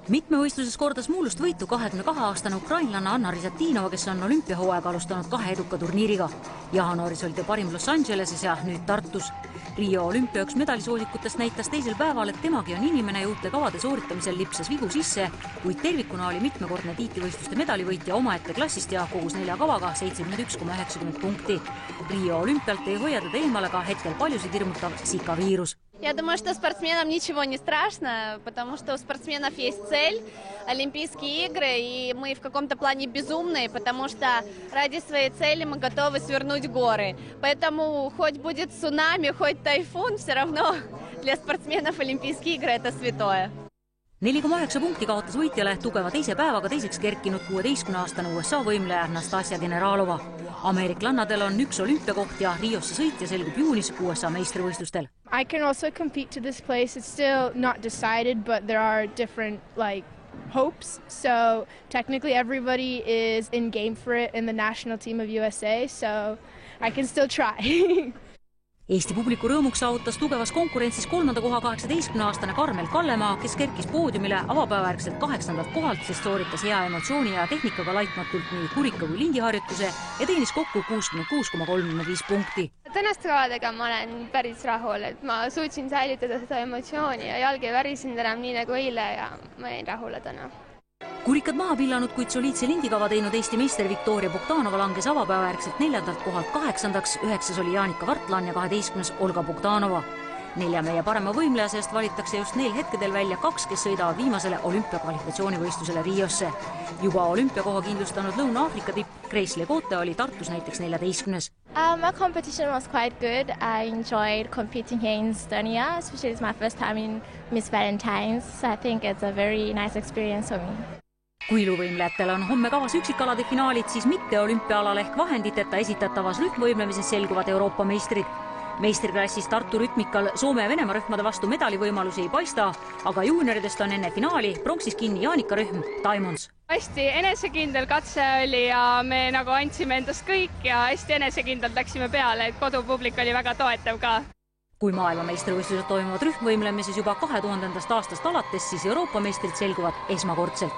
Mitmevõistluses kordas muulust võitu 22-aastane ukrainlanna Anna Rizatinova, kes on olümpiahooaega alustanud 2 eduka turniiriga. Jaanuaris oli ta parim Los Angeleses ja nüüd Tartus. Rio olümpia üks medalisoosikutest näitas teisel päeval, et temagi on inimene ja uute kavade sooritamisel lipsas vigu sisse, kuid tervikuna oli mitmekordne tiitlivõistluste medalivõitja omaette klassist ja kogus 4 kavaga 71,90 punkti. Rio olümpialt ei hoia teda eemale ka hetkel paljusid hirmutav Zika viirus. Я думаю, что спортсменам ничего не страшно, потому что у спортсменов есть цель – Олимпийские игры, и мы в каком-то плане безумные, потому что ради своей цели мы готовы свернуть горы. Поэтому хоть будет цунами, хоть тайфун, все равно для спортсменов Олимпийские игры – это святое. 4,9 punkti kaotas võitjale tugeva teise päevaga teiseks kerkinud 16-aastane USA võimleja Nastasia Generalova. Ameeriklannadel on 1 olümpiakoht ja Riosse sõitja selgub juunis USA meistrivõistlustel. I can also compete to this place. It's still not decided, but there are different hopes. So technically everybody is in game for it in the national team of USA, so I can still try. Eesti publiku rõõmuks saavutas tugevas konkurentsis 3. koha 18-aastane Karmel Kallemaa, kes kerkis poodiumile avapäevärgselt 8. kohalt, sest sooritas hea emotsiooni ja tehnikaga laitmatult nii kurika kui lindiharjutuse ja teenis kokku 66,35 punkti. Tänaste kavadega ma olen päris rahul, et ma suutsin säilitada seda emotsiooni ja jalg ei värisenud enam nii nagu eile ja ma jäin rahule täna. Kurikad maha pillanud, kuid soliidse lindikava teinud Eesti meister Viktoria Bogdanova langes avapäevärgselt 4. kohalt 8. 9. oli Jaanika Vartlan ja 12. Olga Bogdanova. 4 meie parema võimleja seast valitakse just neil hetkedel välja 2, kes sõidavad viimasele olümpiakvalifikatsioonivõistlusele Riosse. Juba olümpiakoha kindlustanud Lõuna-Aafrika tipp Grace Legote oli Tartus näiteks 14. My competition was quite good. I enjoyed competing here in Estonia, especially it's my first time in Miss Valentine's, so I think it's a very nice experience for me. Kui iluvõimlejatel on homme kavas üksikalade finaalid, siis mitte olümpiaalal ehk vahenditeta esitatavas rühmvõimlemises selguvad Euroopa meistrid. Meistriklassis Tartu rütmikal Soome ja Venemaa rühmade vastu medalivõimalusi ei paista, aga juunioridest on enne finaali pronksis kinni Jaanika rühm Diamonds. Hästi enesekindel katse oli ja me andsime endast kõik ja hästi enesekindlalt läksime peale, et kodupublik oli väga toetav ka. Kui maailmameistrivõistlused toimuvad rühmvõimlemises juba 2000. aastast alates, siis Euroopa meistrid selguvad esmakordselt.